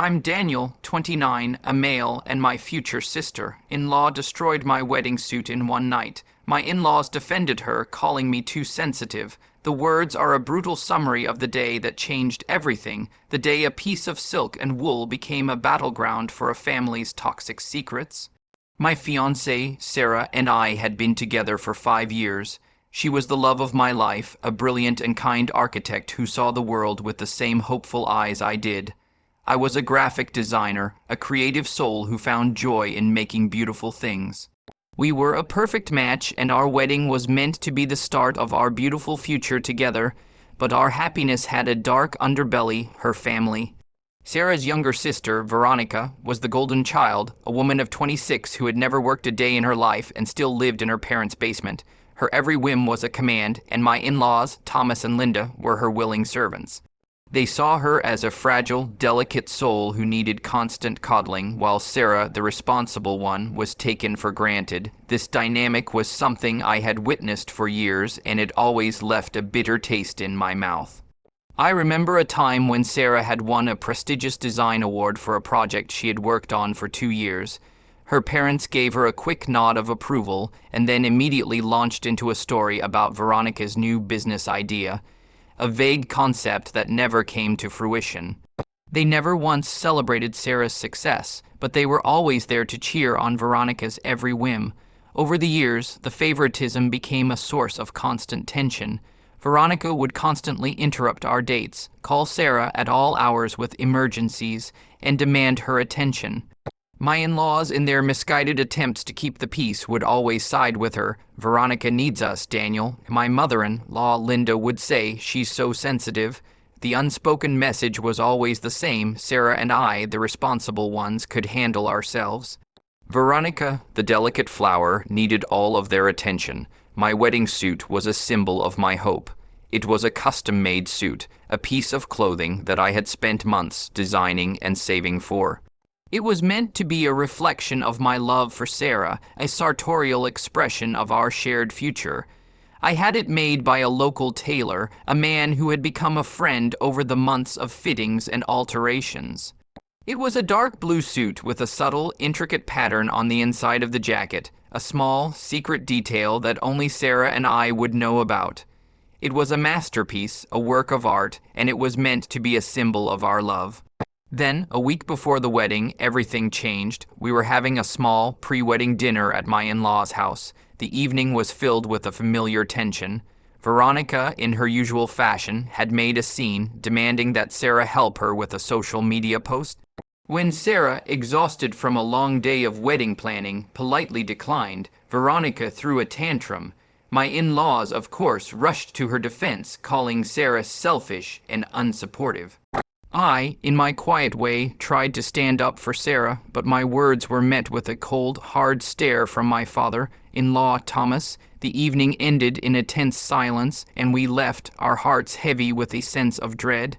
I'm Daniel, 29, a male, and my future sister-in-law destroyed my wedding suit in one night. My in-laws defended her, calling me too sensitive. The words are a brutal summary of the day that changed everything, the day a piece of silk and wool became a battleground for a family's toxic secrets. My fiancée, Sarah, and I had been together for 5 years. She was the love of my life, a brilliant and kind architect who saw the world with the same hopeful eyes I did. I was a graphic designer, a creative soul who found joy in making beautiful things. We were a perfect match, and our wedding was meant to be the start of our beautiful future together, but our happiness had a dark underbelly, her family. Sarah's younger sister, Veronica, was the golden child, a woman of 26 who had never worked a day in her life and still lived in her parents' basement. Her every whim was a command, and my in-laws, Thomas and Linda, were her willing servants. They saw her as a fragile, delicate soul who needed constant coddling, while Sarah, the responsible one, was taken for granted. This dynamic was something I had witnessed for years, and it always left a bitter taste in my mouth. I remember a time when Sarah had won a prestigious design award for a project she had worked on for 2 years. Her parents gave her a quick nod of approval, and then immediately launched into a story about Veronica's new business idea, a vague concept that never came to fruition. They never once celebrated Sarah's success, but they were always there to cheer on Veronica's every whim. Over the years, the favoritism became a source of constant tension. Veronica would constantly interrupt our dates, call Sarah at all hours with emergencies, and demand her attention. My in-laws, in their misguided attempts to keep the peace, would always side with her. "Veronica needs us, Daniel." My mother-in-law, Linda, would say, "She's so sensitive." The unspoken message was always the same: Sarah and I, the responsible ones, could handle ourselves. Veronica, the delicate flower, needed all of their attention. My wedding suit was a symbol of my hope. It was a custom-made suit, a piece of clothing that I had spent months designing and saving for. It was meant to be a reflection of my love for Sarah, a sartorial expression of our shared future. I had it made by a local tailor, a man who had become a friend over the months of fittings and alterations. It was a dark blue suit with a subtle, intricate pattern on the inside of the jacket, a small, secret detail that only Sarah and I would know about. It was a masterpiece, a work of art, and it was meant to be a symbol of our love. Then, a week before the wedding, everything changed. We were having a small, pre-wedding dinner at my in-laws' house. The evening was filled with a familiar tension. Veronica, in her usual fashion, had made a scene, demanding that Sarah help her with a social media post. When Sarah, exhausted from a long day of wedding planning, politely declined, Veronica threw a tantrum. My in-laws, of course, rushed to her defense, calling Sarah selfish and unsupportive. I, in my quiet way, tried to stand up for Sarah, but my words were met with a cold, hard stare from my father-in-law, Thomas. The evening ended in a tense silence, and we left, our hearts heavy with a sense of dread.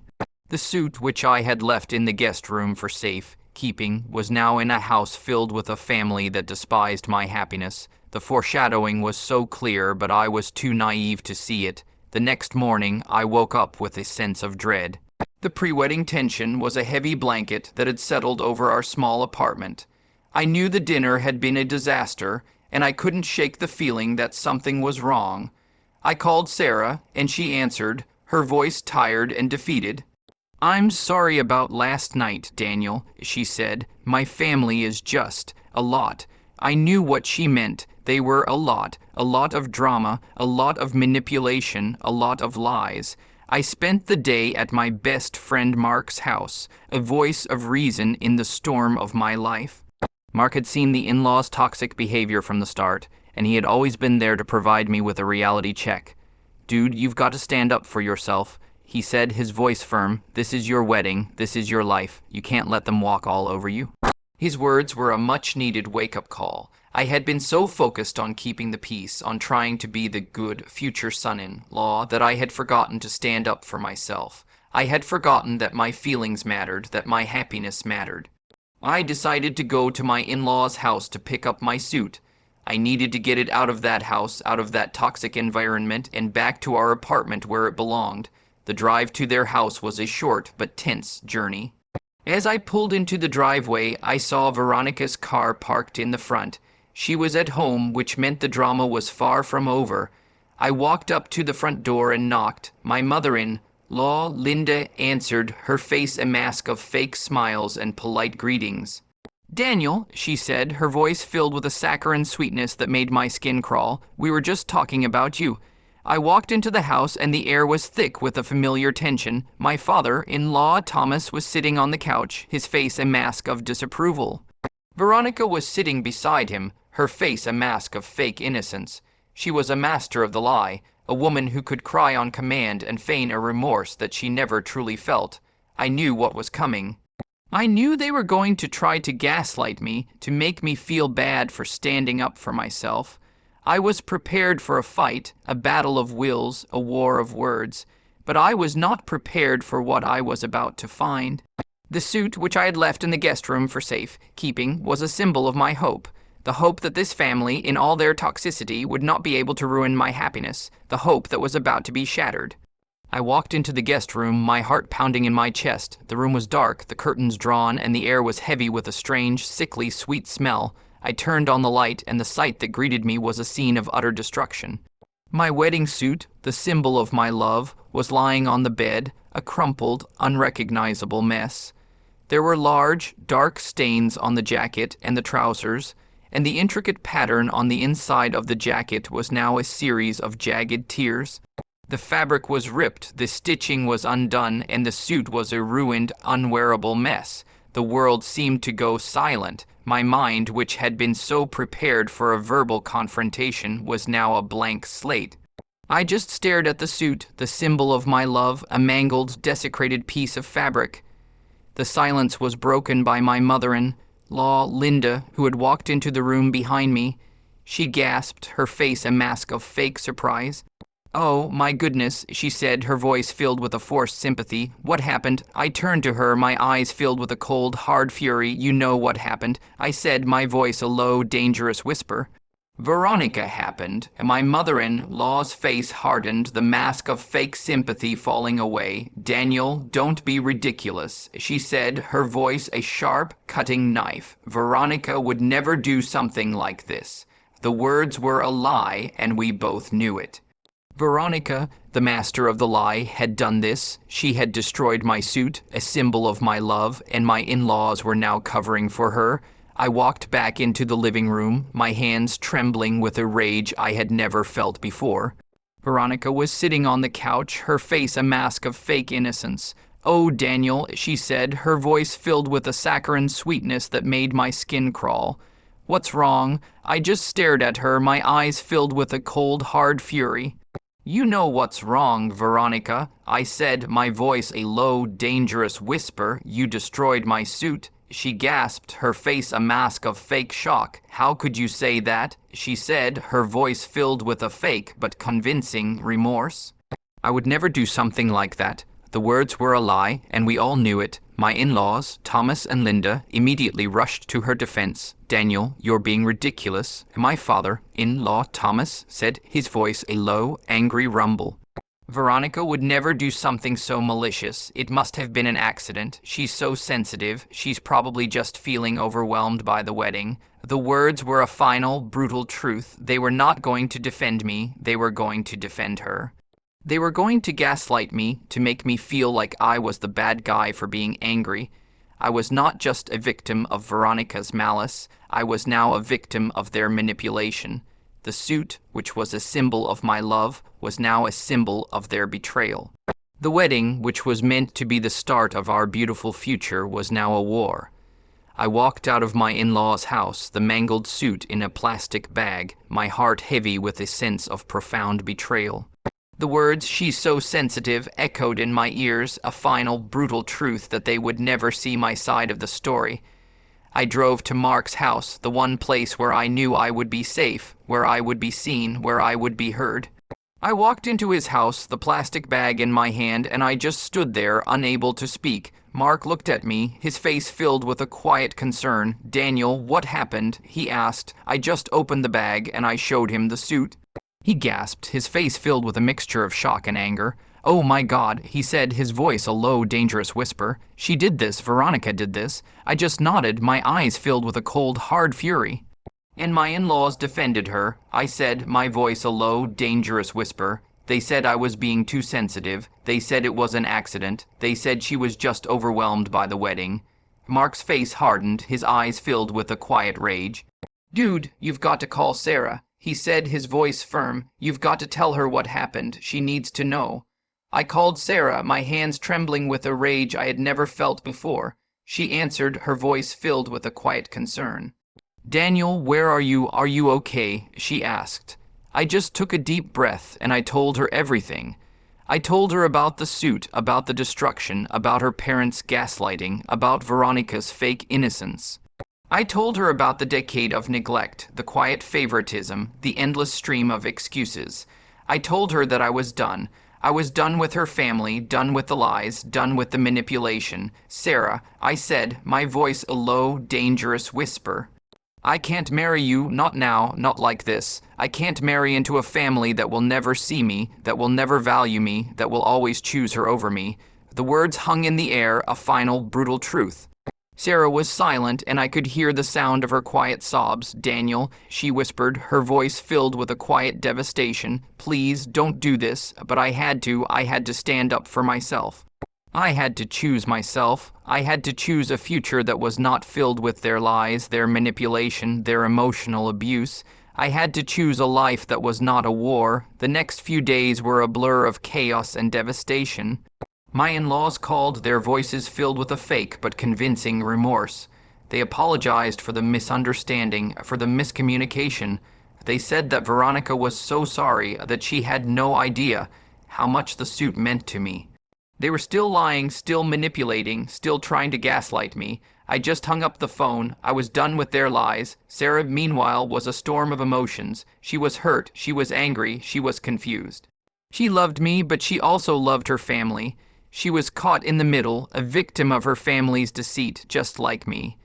The suit, which I had left in the guest room for safe keeping, was now in a house filled with a family that despised my happiness. The foreshadowing was so clear, but I was too naive to see it. The next morning, I woke up with a sense of dread. The pre-wedding tension was a heavy blanket that had settled over our small apartment. I knew the dinner had been a disaster, and I couldn't shake the feeling that something was wrong. I called Sarah, and she answered, her voice tired and defeated. "I'm sorry about last night, Daniel," she said. "My family is just a lot." I knew what she meant. They were a lot of drama, a lot of manipulation, a lot of lies. I spent the day at my best friend Mark's house, a voice of reason in the storm of my life. Mark had seen the in-laws' toxic behavior from the start, and he had always been there to provide me with a reality check. "Dude, you've got to stand up for yourself," he said, his voice firm. "This is your wedding. This is your life. You can't let them walk all over you." His words were a much-needed wake-up call. I had been so focused on keeping the peace, on trying to be the good future son-in-law, that I had forgotten to stand up for myself. I had forgotten that my feelings mattered, that my happiness mattered. I decided to go to my in-laws' house to pick up my suit. I needed to get it out of that house, out of that toxic environment, and back to our apartment where it belonged. The drive to their house was a short but tense journey. As I pulled into the driveway, I saw Veronica's car parked in the front. She was at home, which meant the drama was far from over. I walked up to the front door and knocked. My mother-in-law, Linda, answered, her face a mask of fake smiles and polite greetings. "Daniel," she said, her voice filled with a saccharine sweetness that made my skin crawl, "we were just talking about you." I walked into the house and the air was thick with a familiar tension. My father-in-law, Thomas, was sitting on the couch, his face a mask of disapproval. Veronica was sitting beside him, her face a mask of fake innocence. She was a master of the lie, a woman who could cry on command and feign a remorse that she never truly felt. I knew what was coming. I knew they were going to try to gaslight me, to make me feel bad for standing up for myself. I was prepared for a fight, a battle of wills, a war of words, but I was not prepared for what I was about to find. The suit, which I had left in the guest room for safe keeping, was a symbol of my hope. The hope that this family, in all their toxicity, would not be able to ruin my happiness, the hope that was about to be shattered. I walked into the guest room, my heart pounding in my chest. The room was dark, the curtains drawn, and the air was heavy with a strange, sickly, sweet smell. I turned on the light, and the sight that greeted me was a scene of utter destruction. My wedding suit, the symbol of my love, was lying on the bed, a crumpled, unrecognizable mess. There were large, dark stains on the jacket and the trousers, and the intricate pattern on the inside of the jacket was now a series of jagged tears. The fabric was ripped, the stitching was undone, and the suit was a ruined, unwearable mess. The world seemed to go silent. My mind, which had been so prepared for a verbal confrontation, was now a blank slate. I just stared at the suit, the symbol of my love, a mangled, desecrated piece of fabric. The silence was broken by my mother-in-law, Linda, who had walked into the room behind me. She gasped, her face a mask of fake surprise. "Oh, my goodness," she said, her voice filled with a forced sympathy. "What happened?" I turned to her, my eyes filled with a cold, hard fury. "You know what happened," I said, my voice a low, dangerous whisper. "Veronica happened," and my mother-in-law's face hardened, the mask of fake sympathy falling away. "Daniel, don't be ridiculous," she said, her voice a sharp, cutting knife. "Veronica would never do something like this." The words were a lie, and we both knew it. Veronica, the master of the lie, had done this. She had destroyed my suit, a symbol of my love, and my in-laws were now covering for her. I walked back into the living room, my hands trembling with a rage I had never felt before. Veronica was sitting on the couch, her face a mask of fake innocence. "Oh, Daniel," she said, her voice filled with a saccharine sweetness that made my skin crawl. "What's wrong?" I just stared at her, my eyes filled with a cold, hard fury. "You know what's wrong, Veronica," I said, my voice a low, dangerous whisper. "You destroyed my suit." She gasped, her face a mask of fake shock. "How could you say that?" she said, her voice filled with a fake but convincing remorse. "I would never do something like that." The words were a lie, and we all knew it. My in-laws, Thomas and Linda, immediately rushed to her defense. "Daniel, you're being ridiculous." My father-in-law, Thomas, said, his voice a low, angry rumble. "Veronica would never do something so malicious. It must have been an accident. She's so sensitive. She's probably just feeling overwhelmed by the wedding." The words were a final, brutal truth. They were not going to defend me. They were going to defend her. They were going to gaslight me, to make me feel like I was the bad guy for being angry. I was not just a victim of Veronica's malice. I was now a victim of their manipulation. The suit, which was a symbol of my love, was now a symbol of their betrayal. The wedding, which was meant to be the start of our beautiful future, was now a war. I walked out of my in-laws' house, the mangled suit in a plastic bag, my heart heavy with a sense of profound betrayal. The words, "she's so sensitive," echoed in my ears, a final, brutal truth that they would never see my side of the story. I drove to Mark's house, the one place where I knew I would be safe, where I would be seen, where I would be heard. I walked into his house, the plastic bag in my hand, and I just stood there, unable to speak. Mark looked at me, his face filled with a quiet concern. "Daniel, what happened?" he asked. I just opened the bag, and I showed him the suit. He gasped, his face filled with a mixture of shock and anger. "Oh my God," he said, his voice a low, dangerous whisper. "She did this. Veronica did this." I just nodded, my eyes filled with a cold, hard fury. "And my in-laws defended her," I said, my voice a low, dangerous whisper. "They said I was being too sensitive. They said it was an accident. They said she was just overwhelmed by the wedding." Mark's face hardened, his eyes filled with a quiet rage. "Dude, you've got to call Sarah," he said, his voice firm. "You've got to tell her what happened. She needs to know." I called Sarah, my hands trembling with a rage I had never felt before. She answered, her voice filled with a quiet concern. "Daniel, where are you? Are you okay?" she asked. I just took a deep breath and I told her everything. I told her about the suit, about the destruction, about her parents' gaslighting, about Veronica's fake innocence. I told her about the decade of neglect, the quiet favoritism, the endless stream of excuses. I told her that I was done. I was done with her family, done with the lies, done with the manipulation. "Sarah," I said, my voice a low, dangerous whisper, "I can't marry you, not now, not like this. I can't marry into a family that will never see me, that will never value me, that will always choose her over me." The words hung in the air, a final, brutal truth. Sarah was silent, and I could hear the sound of her quiet sobs. "Daniel," she whispered, her voice filled with a quiet devastation, "please, don't do this." But I had to stand up for myself. I had to choose myself. I had to choose a future that was not filled with their lies, their manipulation, their emotional abuse. I had to choose a life that was not a war. The next few days were a blur of chaos and devastation. My in-laws called, their voices filled with a fake but convincing remorse. They apologized for the misunderstanding, for the miscommunication. They said that Veronica was so sorry, that she had no idea how much the suit meant to me. They were still lying, still manipulating, still trying to gaslight me. I just hung up the phone. I was done with their lies. Sarah, meanwhile, was a storm of emotions. She was hurt, she was angry, she was confused. She loved me, but she also loved her family. She was caught in the middle, a victim of her family's deceit, just like me.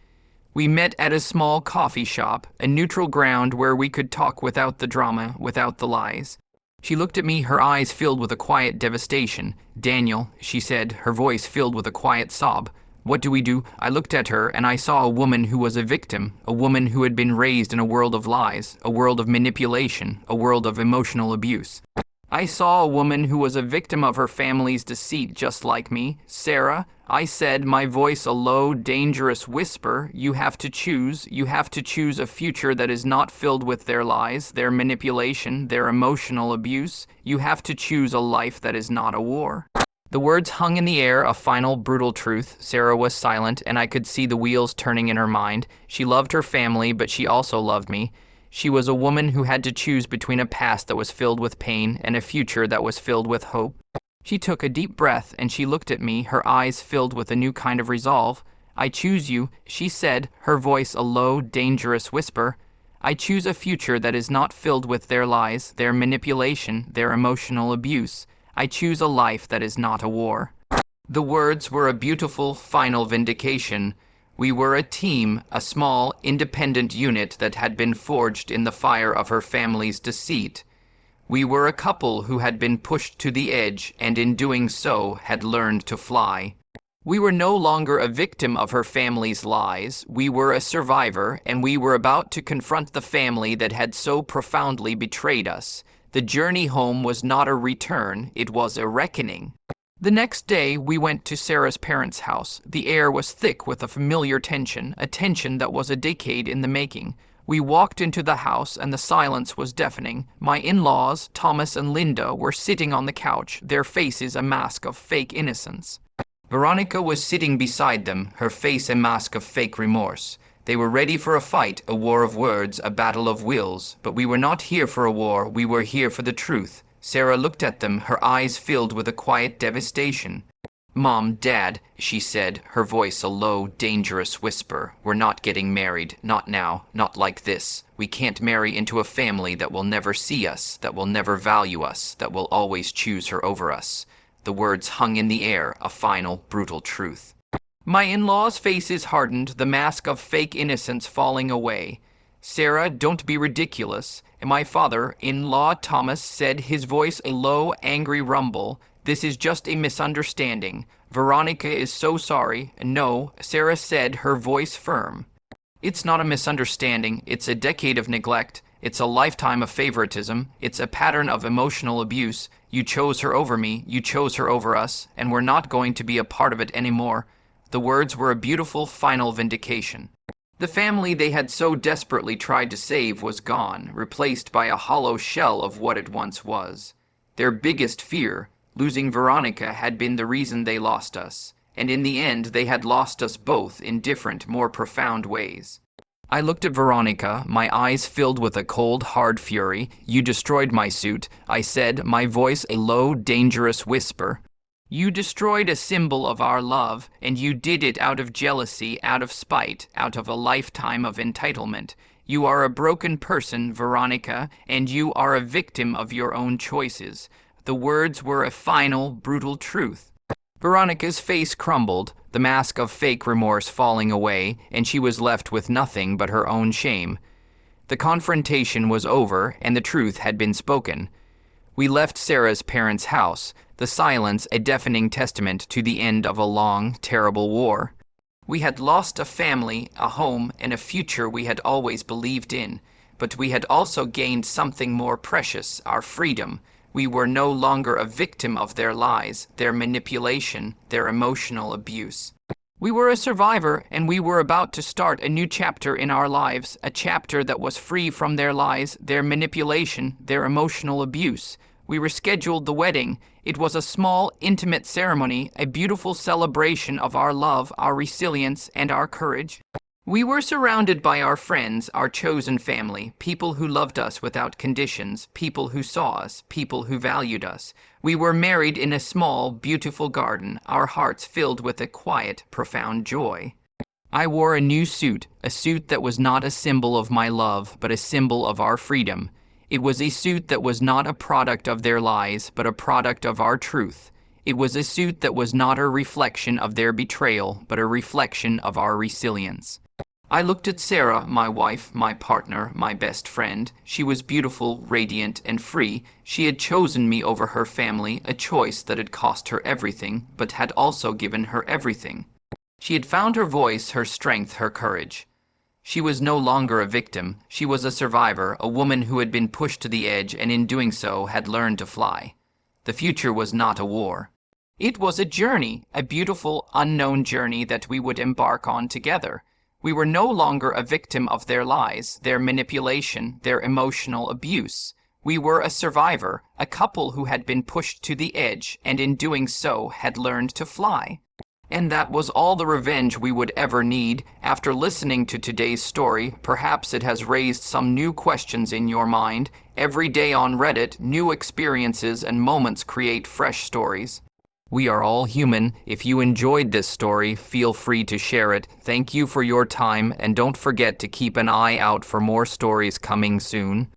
We met at a small coffee shop, a neutral ground where we could talk without the drama, without the lies. She looked at me, her eyes filled with a quiet devastation. "Daniel," she said, her voice filled with a quiet sob. "What do we do?" I looked at her, and I saw a woman who was a victim, a woman who had been raised in a world of lies, a world of manipulation, a world of emotional abuse. I saw a woman who was a victim of her family's deceit, just like me. "Sarah," I said, my voice a low, dangerous whisper, "you have to choose. You have to choose a future that is not filled with their lies, their manipulation, their emotional abuse. You have to choose a life that is not a war." The words hung in the air, a final, brutal truth. Sarah was silent, and I could see the wheels turning in her mind. She loved her family, but she also loved me. She was a woman who had to choose between a past that was filled with pain and a future that was filled with hope. She took a deep breath and she looked at me, her eyes filled with a new kind of resolve. "I choose you," she said, her voice a low, dangerous whisper. "I choose a future that is not filled with their lies, their manipulation, their emotional abuse. I choose a life that is not a war." The words were a beautiful, final vindication. We were a team, a small, independent unit that had been forged in the fire of her family's deceit. We were a couple who had been pushed to the edge, and in doing so had learned to fly. We were no longer a victim of her family's lies. We were a survivor, and we were about to confront the family that had so profoundly betrayed us. The journey home was not a return, it was a reckoning. The next day, we went to Sarah's parents' house. The air was thick with a familiar tension, a tension that was a decade in the making. We walked into the house, and the silence was deafening. My in-laws, Thomas and Linda, were sitting on the couch, their faces a mask of fake innocence. Veronica was sitting beside them, her face a mask of fake remorse. They were ready for a fight, a war of words, a battle of wills. But we were not here for a war, we were here for the truth. Sarah looked at them, her eyes filled with a quiet devastation. "Mom, Dad," she said, her voice a low, dangerous whisper, "we're not getting married, not now, not like this. We can't marry into a family that will never see us, that will never value us, that will always choose her over us." The words hung in the air, a final, brutal truth. My in-laws' faces hardened, the mask of fake innocence falling away. "Sarah, don't be ridiculous." And my father-in-law Thomas said, his voice a low, angry rumble, This is just a misunderstanding. Veronica is so sorry. No, Sarah said, her voice firm. It's not a misunderstanding. It's a decade of neglect. It's a lifetime of favoritism. It's a pattern of emotional abuse. You chose her over me. You chose her over us. And we're not going to be a part of it anymore. The words were a beautiful final vindication. The family they had so desperately tried to save was gone, replaced by a hollow shell of what it once was. Their biggest fear, losing Veronica, had been the reason they lost us. And in the end, they had lost us both in different, more profound ways. I looked at Veronica, my eyes filled with a cold, hard fury. You destroyed my suit, I said, my voice a low, dangerous whisper. You destroyed a symbol of our love, and you did it out of jealousy, out of spite, out of a lifetime of entitlement. You are a broken person, Veronica, and you are a victim of your own choices. The words were a final, brutal truth. Veronica's face crumbled, the mask of fake remorse falling away, and she was left with nothing but her own shame. The confrontation was over, and the truth had been spoken. We left Sarah's parents' house, the silence a deafening testament to the end of a long, terrible war. We had lost a family, a home, and a future we had always believed in, but we had also gained something more precious, our freedom. We were no longer a victim of their lies, their manipulation, their emotional abuse. We were a survivor, and we were about to start a new chapter in our lives, a chapter that was free from their lies, their manipulation, their emotional abuse. We rescheduled the wedding. It was a small, intimate ceremony, a beautiful celebration of our love, our resilience, and our courage. We were surrounded by our friends, our chosen family, people who loved us without conditions, people who saw us, people who valued us. We were married in a small, beautiful garden, our hearts filled with a quiet, profound joy. I wore a new suit, a suit that was not a symbol of my love, but a symbol of our freedom. It was a suit that was not a product of their lies, but a product of our truth. It was a suit that was not a reflection of their betrayal, but a reflection of our resilience. I looked at Sarah, my wife, my partner, my best friend. She was beautiful, radiant, and free. She had chosen me over her family, a choice that had cost her everything, but had also given her everything. She had found her voice, her strength, her courage. She was no longer a victim. She was a survivor, a woman who had been pushed to the edge and in doing so had learned to fly. The future was not a war. It was a journey, a beautiful, unknown journey that we would embark on together. We were no longer a victim of their lies, their manipulation, their emotional abuse. We were a survivor, a couple who had been pushed to the edge and in doing so had learned to fly. And that was all the revenge we would ever need. After listening to today's story, perhaps it has raised some new questions in your mind. Every day on Reddit, new experiences and moments create fresh stories. We are all human. If you enjoyed this story, feel free to share it. Thank you for your time, and don't forget to keep an eye out for more stories coming soon.